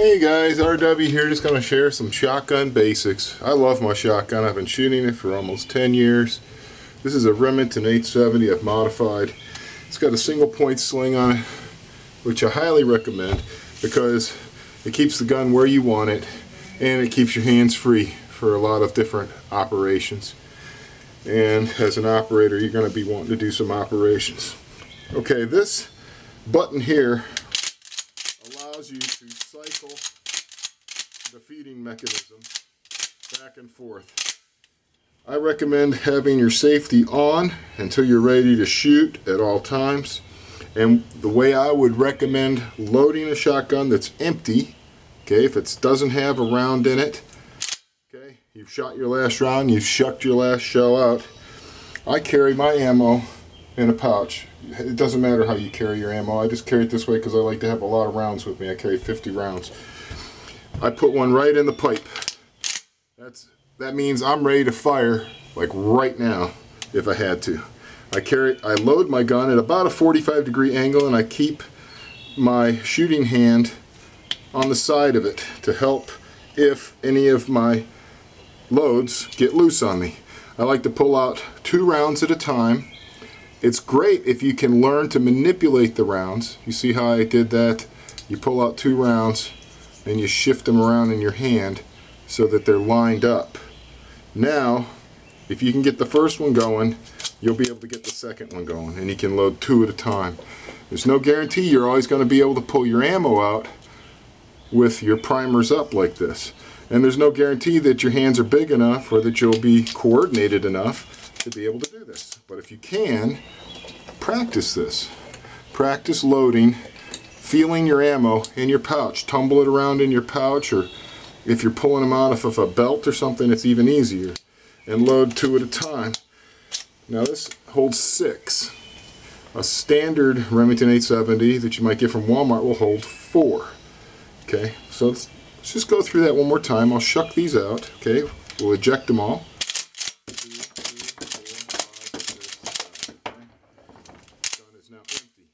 Hey guys, RW here, just going to share some shotgun basics. I love my shotgun. I've been shooting it for almost 10 years. This is a Remington 870 I've modified. It's got a single point sling on it, which I highly recommend because it keeps the gun where you want it and it keeps your hands free for a lot of different operations. And as an operator, you're going to be wanting to do some operations. Okay, this button here allows you to cycle the feeding mechanism back and forth. I recommend having your safety on until you're ready to shoot at all times. And the way I would recommend loading a shotgun that's empty, okay, if it doesn't have a round in it, okay, you've shot your last round, you've shucked your last shell out. I carry my ammo in a pouch. It doesn't matter how you carry your ammo. I just carry it this way because I like to have a lot of rounds with me. I carry 50 rounds. I put one right in the pipe. That means I'm ready to fire like right now if I had to. I load my gun at about a 45-degree angle and I keep my shooting hand on the side of it to help if any of my loads get loose on me. I like to pull out 2 rounds at a time. It's great if you can learn to manipulate the rounds. You see how I did that? You pull out 2 rounds and you shift them around in your hand so that they're lined up. Now, if you can get the first one going, you'll be able to get the second one going, and you can load 2 at a time. There's no guarantee you're always going to be able to pull your ammo out with your primers up like this. And there's no guarantee that your hands are big enough or that you'll be coordinated enough to be able to do this. But if you can, practice this. Practice loading, feeling your ammo in your pouch. Tumble it around in your pouch, or if you're pulling them out of a belt or something, it's even easier. And load 2 at a time. Now this holds 6. A standard Remington 870 that you might get from Walmart will hold 4. Okay, so let's just go through that one more time. I'll shuck these out. Okay, we'll eject them all. 2, 3, 4, 5, 6, 7. Okay. Gun is now empty.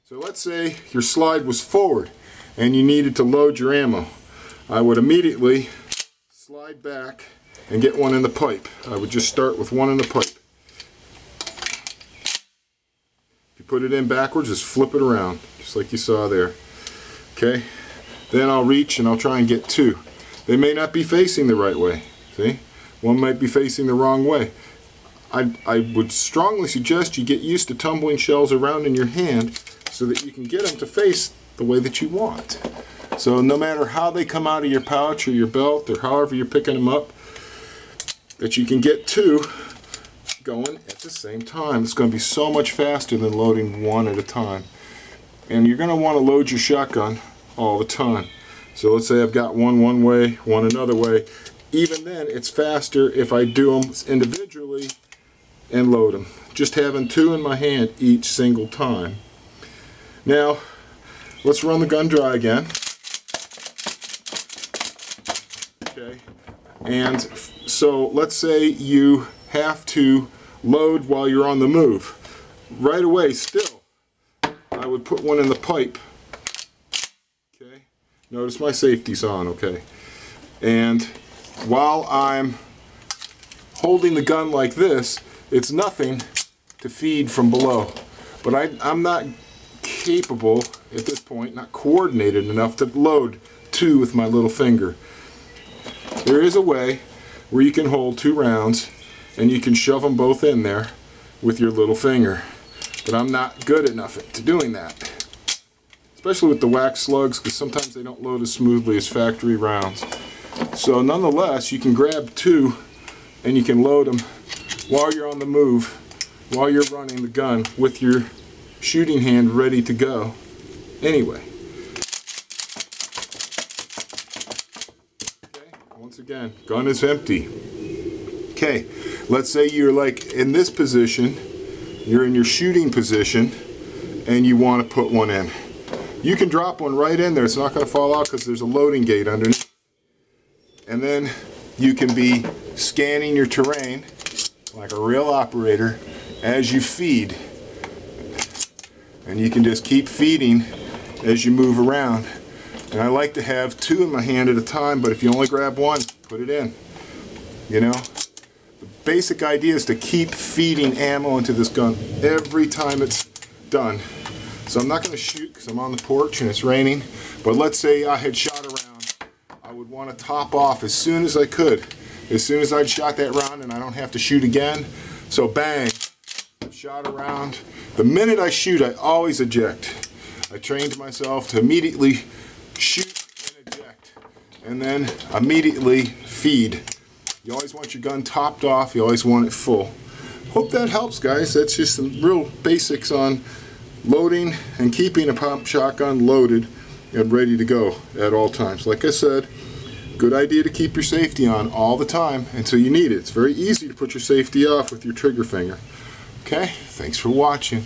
So let's say your slide was forward and you needed to load your ammo. I would immediately slide back and get one in the pipe. I would just start with one in the pipe. If you put it in backwards, just flip it around, just like you saw there. Okay? Then I'll reach and I'll try and get 2. They may not be facing the right way. See? One might be facing the wrong way. I would strongly suggest you get used to tumbling shells around in your hand so that you can get them to face the way that you want. So no matter how they come out of your pouch or your belt or however you're picking them up, that you can get 2 going at the same time. It's going to be so much faster than loading 1 at a time. And you're going to want to load your shotgun all the time. So let's say I've got one way, one another way. Even then, it's faster if I do them individually and load them. Just having 2 in my hand each single time. Now, let's run the gun dry again. Okay, and so let's say you have to load while you're on the move. Right away, still, I would put one in the pipe. Okay, notice my safety's on, okay. And while I'm holding the gun like this, it's nothing to feed from below. But I'm not capable at this point, not coordinated enough to load 2 with my little finger. There is a way where you can hold 2 rounds and you can shove them both in there with your little finger. But I'm not good enough at doing that. Especially with the wax slugs, because sometimes they don't load as smoothly as factory rounds. So nonetheless, you can grab 2 and you can load them while you're on the move, while you're running the gun with your shooting hand ready to go. Anyway. Okay, once again, gun is empty. Okay, let's say you're like in this position, you're in your shooting position, and you want to put one in. You can drop one right in there. It's not going to fall out because there's a loading gate underneath. And then you can be scanning your terrain like a real operator as you feed. And you can just keep feeding as you move around. And I like to have 2 in my hand at a time, but if you only grab 1, put it in. You know, the basic idea is to keep feeding ammo into this gun every time it's done. So I'm not going to shoot because I'm on the porch and it's raining, but let's say I had shot a round. I would want to top off as soon as I could. As soon as I'd shot that round and I don't have to shoot again. So bang, shot a round. The minute I shoot, I always eject. I trained myself to immediately shoot and eject, and then immediately feed. You always want your gun topped off, you always want it full. Hope that helps, guys. That's just some real basics on loading and keeping a pump shotgun loaded and ready to go at all times. Like I said, good idea to keep your safety on all the time until you need it. It's very easy to put your safety off with your trigger finger. Okay, thanks for watching.